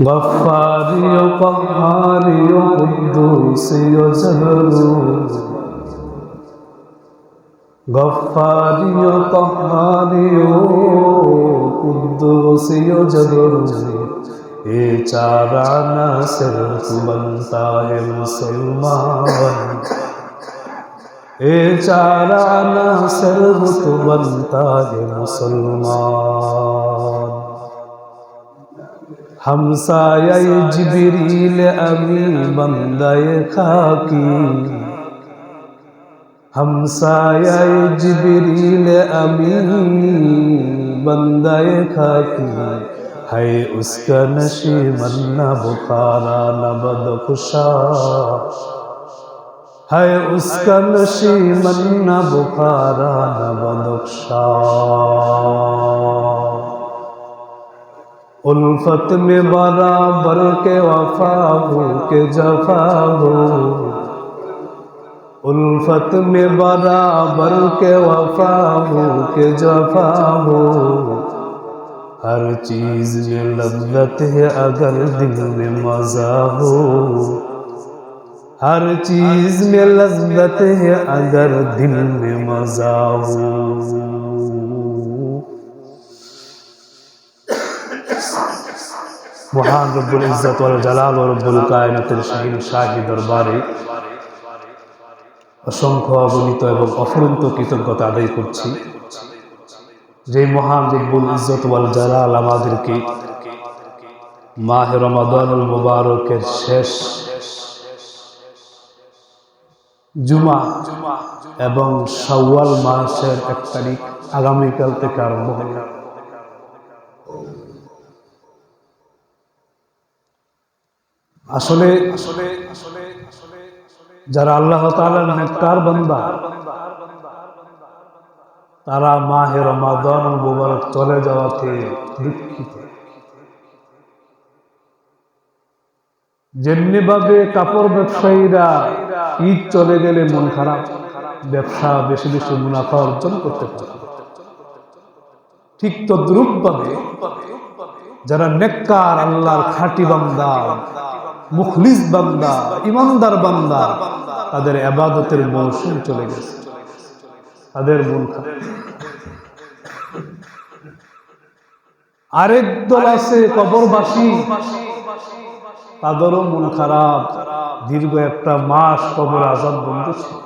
غفاري قهاري قدوسي جبروت غفاري قهاري قدوسي جبروت ये चारा न सिर्फ बनता है मुसलमान ये चारा न सिर्फ बनता है मुसलमान हमसाये जिब्रील अमी बंदाए खाकी हमसाये जिब्रील अमी बंदाए खाकी है उसका नशीमन न बुखारा न बदखुशा है उसका नशीमन न बुखारा न बदखुशा उल्फत में बराबर के वफा हो के जफा हो उल्फत में बराबर के वफा हो के जफा हो हर चीज में लज्जत है अगर दिल में मजा हो हर चीज में लज्जत है अगर दिल में मजा हो महान रब्बुल इज्जत वल जलाल व रब्बुल कायनातेर शाहीन शाही दरबारे असंख्य अगणित एवं अफुरন্ত কৃতজ্ঞতা আদায় করছি যে মহান রব্বুল ইজ্জত ওয়াল জালাল আমাদেরকে মাহে রমাদানুল মুবারকের শেষ জুমা এবং শাওয়াল মাসের 1 তারিখ আগামীকাল থেকে আরম্ভ হবে। আসলে যারা আল্লাহ তাআলার নেককার বান্দা তারা মাহে রমাদানুল মুবারক চলে যাওয়াতে দুঃখিত। যেমনি ভাবে কাপড় ব্যবসায়ীরা ঈদ চলে গেলে মন খারাপ, ব্যবসা বেশি বেশি মুনাফা অর্জন করতে পারে, ঠিক তদ্রূপ ভাবে যারা নেককার আল্লাহর খাঁটি বান্দা, মুখলিস বান্দা, ইমানদার বান্দা, তাদের ইবাদতের মৌসুম চলে গেছে, তাদের মন খারাপ। আরেক দল আছে কবরবাসী, তাদেরও মন খারাপ, দীর্ঘ 1 মাস কবর আযাব বন্ধ ছিল,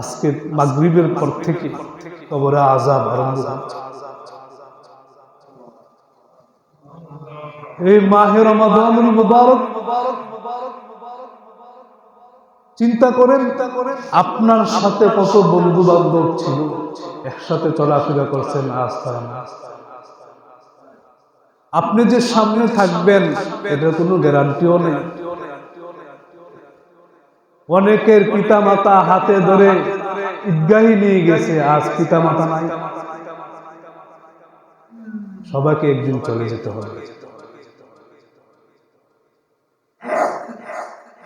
আজকে মাগরিবের পর থেকে কবরে আযাব আরম্ভ হচ্ছে। এই মাহে রমাদানুল মুবারক চিন্তা করেন আপনার সাথে কত বন্ধু বান্ধব ছিল, একসাথে চলাফেরা করছেন, আজ তারা না। আপনি যে সামনে থাকবেন এটার কোনো গ্যারান্টিও নেই। অনেকের পিতা মাতা হাতে ধরে ঈদগাহে নিয়ে গেছে, আজ পিতা মাতা নাই, সবাইকে একদিন চলে যেতে হবে।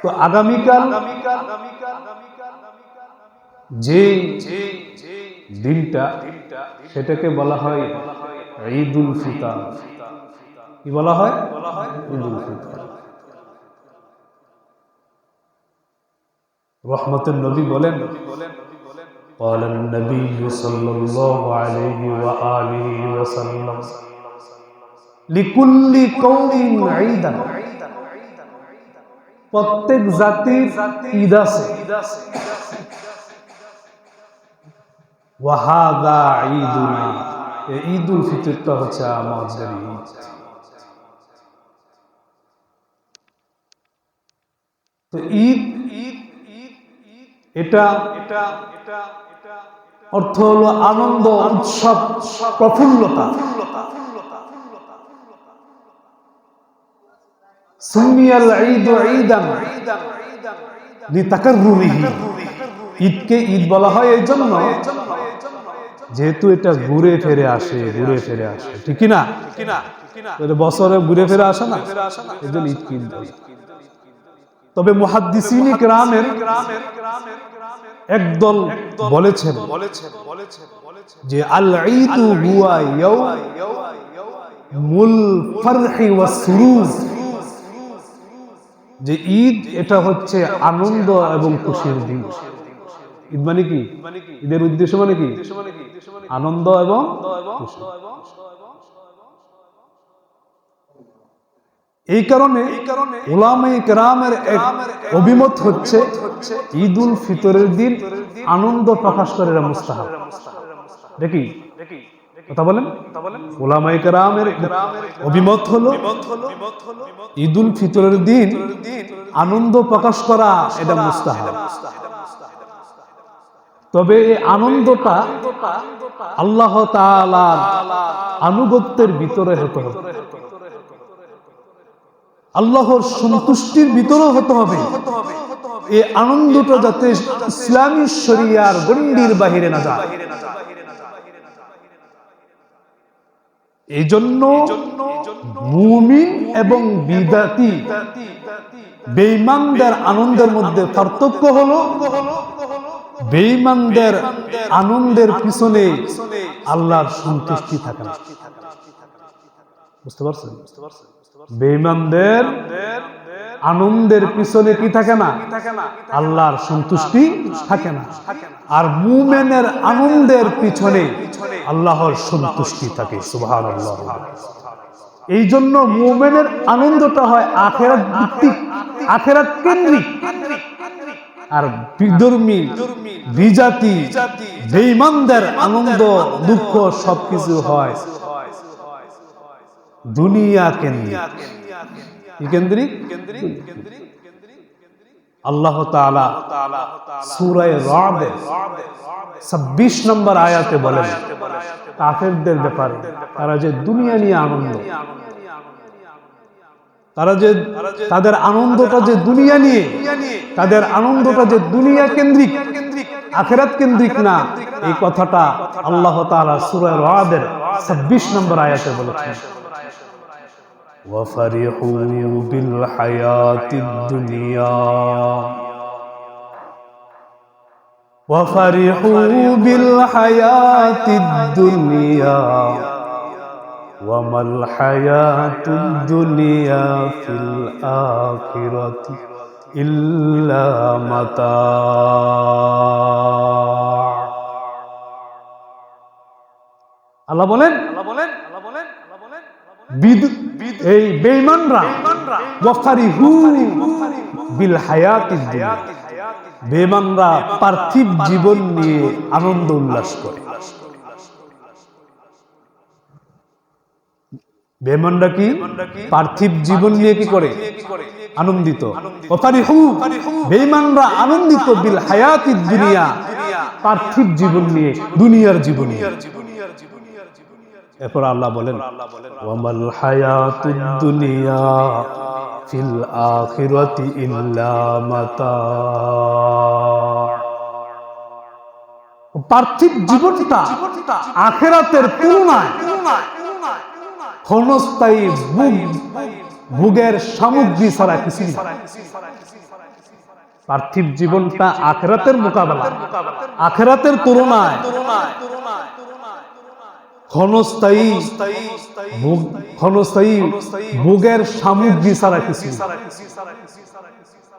তো আগামীকাল যে দিনটা, সেটাকে বলা হয় ঈদুল ফিতর। কি বলা হয়? ঈদুল ফিতর। রহমতের নবী বলেন, قال النبي صلى الله عليه وآله وسلم لكل قوم عيد। প্রত্যেক জাতির ঈদ আছে, ওয়াহাদা ঈদুনা, এই ঈদুল ফিতরটা হচ্ছে আমাদের ঈদ। তো ঈদ এটা অর্থ হলো আনন্দ, উৎসব, প্রফুল্লতা। সুমিয়াল ঈদ ঈদান লিতাকাররুরিহি, ঈদকে ঈদ বলা হয় এই জন্য যেহেতু এটা ঘুরে ফিরে আসে, ঠিক কি না? বছরে ঘুরে ফিরে আসে না, এজন্য ঈদকে ঈদ বলে। তবে মুহাদ্দিসিনে কেরামের একদল বলেছেন যে আল ঈদু হুয়া ইয়াউমুল ফারহি ওয়াস সুরুর, যে ঈদ এটা হচ্ছে আনন্দ এবং খুশির দিন। ঈদ মানে কি? ঈদের উদ্দেশ্য মানে কি? আনন্দ এবং খুশি। এই কারণে উলামায়ে কেরামের এক অভিমত হচ্ছে ঈদ উল ফিতরের দিন আনন্দ প্রকাশ করে এটা মুস্তাহাব। দেখি কথা বলেন। উলামায়ে কেরামের অভিমত হলো ঈদ উল ফিতরের দিন আনন্দ প্রকাশ করা এটা মুস্তাহাব। তবে এই আনন্দটা আল্লাহ তাআলার আনুগত্যের ভিতরে হতে হবে, আল্লাহর সন্তুষ্টির ভিতরে হতে হবে। এই আনন্দটা যাতে ইসলামী শরিয়ার গণ্ডির বাহিরে না যায়, এই জন্য মুমিন এবং বিদাতি বেঈমানদের আনন্দের মধ্যে পার্থক্য হলো বেঈমানদের আনন্দের পিছনে আল্লাহর সন্তুষ্টি থাকে না। বুঝতে পারছেন? বেঈমানদের আনন্দের পিছনে কি থাকে না? আল্লাহর সন্তুষ্টি থাকে না। আর মুমিনের আনন্দের পিছনে আল্লাহর সন্তুষ্টি থাকে। সুবহানাল্লাহ। এই জন্য মুমিনের আনন্দটা হয় আখিরাত ভিত্তিক, আখিরাত কেন্দ্রিক। আর বিধর্মী বিজাতি বেঈমানদের আনন্দ দুঃখ সবকিছু হয় দুনিয়া কেন্দ্রিক। কি কেন্দ্রিক? আল্লাহ তাআলা সূরা রা'দ 26 নম্বর আয়াতে বলেন কাফেরদের ব্যাপারে, তারা যে দুনিয়া নিয়ে আনন্দ, তারা যে তাদের আনন্দটা যে দুনিয়া নিয়ে, তাদের আনন্দটা যে দুনিয়া কেন্দ্রিক, আখিরাত কেন্দ্রিক না, এই কথাটা আল্লাহ তাআলা সূরা রা'দের 26 নম্বর আয়াতে বলেছেন। وَفَرِحُوا بِالْحَيَاةِ الدُّنْيَا وَفَرِحُوا بِالْحَيَاةِ الدُّنْيَا وَمَا الْحَيَاةُ الدُّنْيَا فِي الْآخِرَةِ إِلَّا مَتَاعٌ। আল্লাহ বলেন এই বেঈমানরা ওয়াফারিহু বিল হায়াতিদ দুনিয়া, বেঈমানরা পার্থিব জীবন নিয়ে আনন্দ উল্লাস করে। বেঈমানরা কি পার্থিব জীবন নিয়ে কি করে? আনন্দিত। ওয়াফারিহু, বেঈমানরা আনন্দিত বিল হায়াতিদ দুনিয়া, পার্থিব জীবন নিয়ে, দুনিয়ার জীবন নিয়ে। এরপর আল্লাহ বলেন ওয়ামাল হায়াতুদ দুনিয়া ফিল আখিরাতি ইল্লা মাতা'। পার্থিব জীবনটা আখিরাতের তুলনায় ক্ষণস্থায়ী ভোগের সামগ্রী ছাড়া কিছু না। পার্থিব জীবনটা আখিরাতের মোকাবেলা, আখিরাতের তুলনায় ক্ষণস্থায়ী ভোগের সামগ্রী ছাড়া কিছু।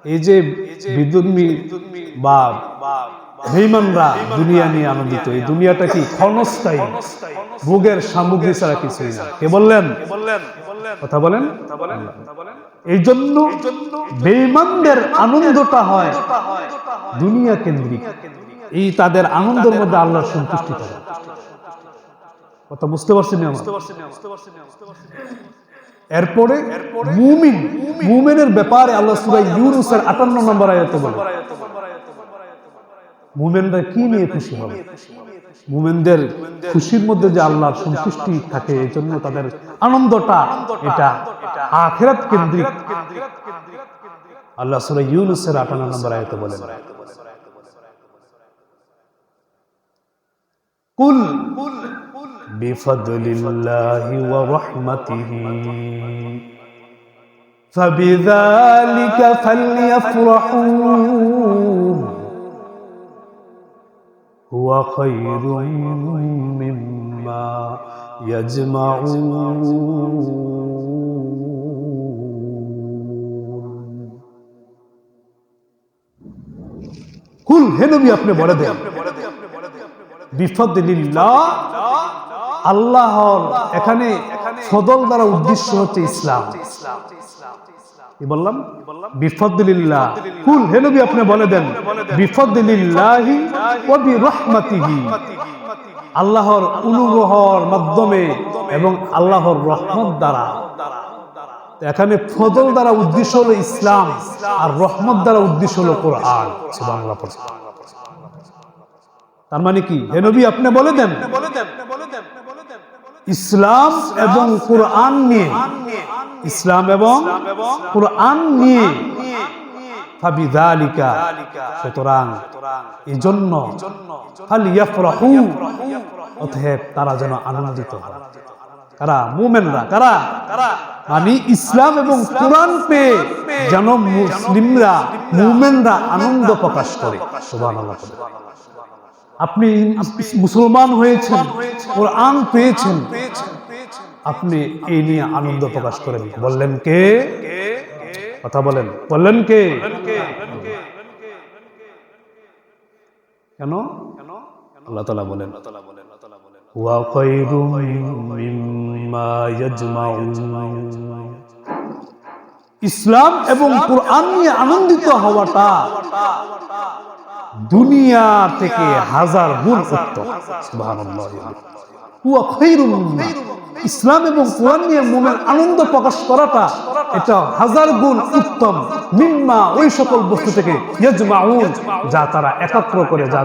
এই যে বিধর্মী বা বেঈমানরা দুনিয়া নিয়ে আনন্দিত, এই দুনিয়াটা কি ক্ষণস্থায়ী ভোগের সামগ্রী ছাড়া কিছুই না। কে বললেন? কথা বলেন। এই জন্য বেঈমানদের আনন্দটা হয় দুনিয়া কেন্দ্রিক। এই তাদের আনন্দের মধ্যে আল্লাহর সন্তুষ্টি থাকে। কথা বুঝতে পারছেন? এরপরে মুমিনের ব্যাপারে আল্লাহ সূরা ইউনূসের 58 নম্বর আয়াতে বলেন মুমিনরা কি নিয়ে খুশি হবে। মুমিনদের খুশির মধ্যে যে আল্লাহর সন্তুষ্টি থাকে, এই জন্য তাদের আনন্দটা এটা আখিরাত কেন্দ্রিক। আল্লাহ সূরা ইউনূসের 58 নম্বর আয়াতে বলেন কুল বিফাদলিল্লাহি ওয়া রাহমাতিহি ফাবিযালিকা ফালইফরাহু হুয়া খায়রুম মিম্মা ইয়াজমাউন। কুল, হে নবী আপনি বলে দেন, বিফাদলিল্লাহ, আল্লাহর এখানে ফজল দ্বারা উদ্দেশ্য হচ্ছে ইসলাম। কি বললাম? বিফাদলিল্লাহ। কুল, হে নবী আপনি বলে দেন, বিফাদলিল্লাহি ওয়া বিরহমাতিহি, আল্লাহর অনুগ্রহের মাধ্যমে এবং আল্লাহর রহমত দ্বারা। এখানে ফজল দ্বারা উদ্দেশ্য হলো ইসলাম, আর রহমত দ্বারা উদ্দেশ্য হলো কোরআন। সুবহানাল্লাহ। তার মানে কি? হে নবী আপনি বলে দেন, ইসলাম এবং কোরআন নিয়ে, ইসলাম এবং কোরআন নিয়ে, ফাবিযালিকা, সুতরাং এজন্য, ফালইয়াফরাহু, অতএব তারা যেন আনন্দিত হয়। কারা? মুমিনরা। কারা? মানে ইসলাম এবং কোরআন পেয়ে যেন মুসলিমরা, মুমিনরা আনন্দ প্রকাশ করে। সুবহানাল্লাহ। আপনি মুসলমান হয়েছেন, কোরআন পেয়েছেন, আপনি এই নিয়ে আনন্দ প্রকাশ করেন। বললেন কে? কথা বলেন, বললেন কে? কেন? আল্লাহ তাআলা বলেন, ওয়া খায়রুম মিম্মা ইয়াজমাউন। ইসলাম এবং কোরআন নিয়ে আনন্দিত হওয়াটা দুনিয়া থেকে হাজার গুণ উত্তম। সুবহানাল্লাহ। ওয়া খায়রুম মিম্মা, ইসলাম এবং কোরআন নিয়ে মুমিন আনন্দ প্রকাশ করাটা এটা হাজার গুণ উত্তম, মিম্মা, ওই সকল বস্তু থেকে, ইয়াজমাউন, যা তারা একত্র করে, যা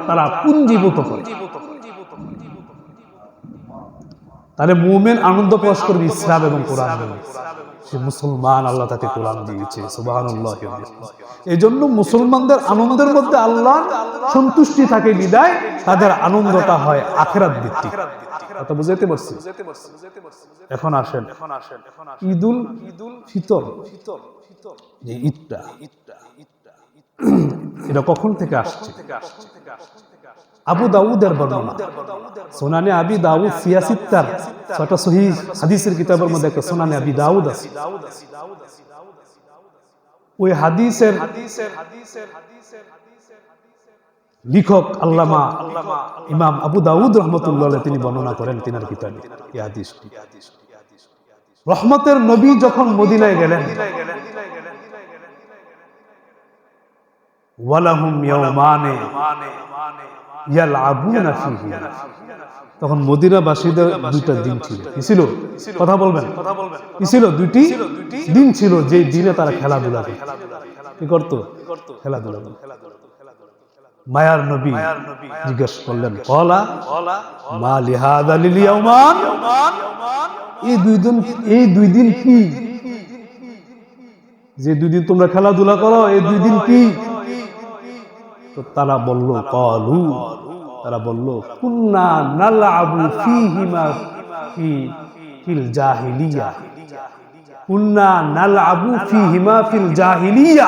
তারা পুঞ্জীভূত করে। তাহলে মুমিন আনন্দ প্রকাশ করবে ইসলাম এবং কোরআন নিয়ে। সে মুসলমান, আল্লাহ তাকে কোরআন দিয়েছে। সুবহানাল্লাহ। এই জন্য মুসলমানদের আনন্দের মধ্যে আল্লাহ সন্তুষ্টি থাকে বিদায় তাদের আনন্দটা হয় আখিরাত ভিত্তিক। কথা বুঝাইতে পারছি? এখন আসেন ঈদুল ফিতর, যে ঈদটা, এটা কখন থেকে আসছে? আবু দাউদের বর্ণনা, সুনানে আবি দাউদ সিয়াসিত্তার, ছয়টা সহিহ হাদিসের কিতাবের মধ্যে একটা সুনানে আবি দাউদ আছে। ওই হাদিসের লেখক আল্লামা ইমাম আবু দাউদ রহমতুল্লাহ আলাইহি তিনি বর্ণনা করেন তিনার কিতাবে এই হাদিসটি। রহমতের নবী যখন মদিনায় গেলেন, ওয়ালাহুম ইয়াউমানে ইয়ালআবুনা ফীহি, তখন মদিনাবাসীদের দুইটা দিন ছিল। কি ছিল? কথা বলবেন। কি ছিল? দুইটি দিন ছিল, যে দিনে তারা খেলাধুলা করত। কি করত? খেলাধুলা করত। মায়ার নবী জিজ্ঞেস করলেন, ক্বালা মা লিহাযা লিল ইয়াওমান, এই দুই দিন কি? যে দুই দিন তোমরা খেলাধুলা করো, এই দুই দিন কি? তো তারা বলল, ক্বালু, তারা বলল, কুন্না নালআবু ফীহিমা ফিল জাহিলিয়া, কুন্না নালআবু ফীহিমা ফিল জাহিলিয়া,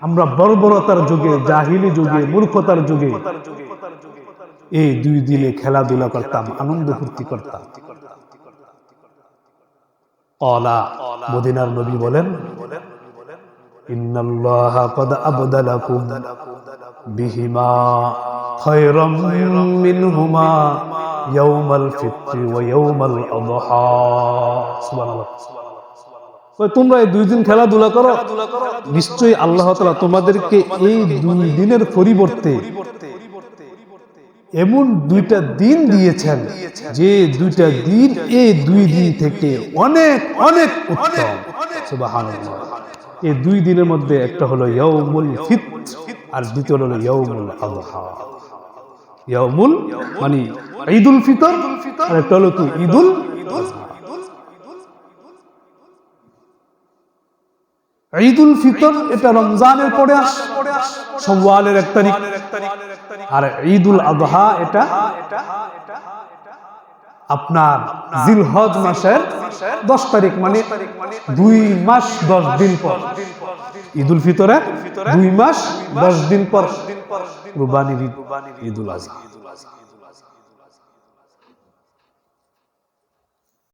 আমরা বর্বরতার যুগে, জাহিলি যুগে, মূর্খতার যুগে এই দুই দিনে খেলাধুলা করতাম, আনন্দ ফুর্তি করতাম। ক্বালা, মদিনার নবী বলেন, ইন্নাল্লাহা ক্বাদ আবদালাকুম বিহিমা খায়রাম মিনহুমা ইয়াউমাল ফিত্রি ওয়া ইয়াউমাল আযহা। সুবহানাল্লাহ। তোমরা এই দুই দিন খেলাধুলা করো, নিশ্চয়ই আল্লাহ তাআলা তোমাদেরকে এই দুই দিনের পরিবর্তে এমন দুইটা দিন দিয়েছেন, যে দুইটা দিন এই দুই দিন থেকে অনেক অনেক উত্তম। সুবহানাল্লাহ। এই দুই দিনের মধ্যে একটা হলো ইয়াউমুল ফিত্র, আর দ্বিতীয় হলো ইয়াউমুল আযহা। ইয়াউমুল মানে ঈদুল ফিতর, আর একটা হলো কি ঈদুল আযহা। ঈদুল ফিতর এটা রমজানের পরে আসে, শাওয়ালের 1 তারিখ, আর ঈদুল আযহা এটা আপনার জিলহজ মাসের 10 তারিখ মানে 2 মাস 10 দিন পর ঈদুল ফিতরে 2 মাস 10 দিন পর কুরবানির ঈদ, ঈদুল আজহা।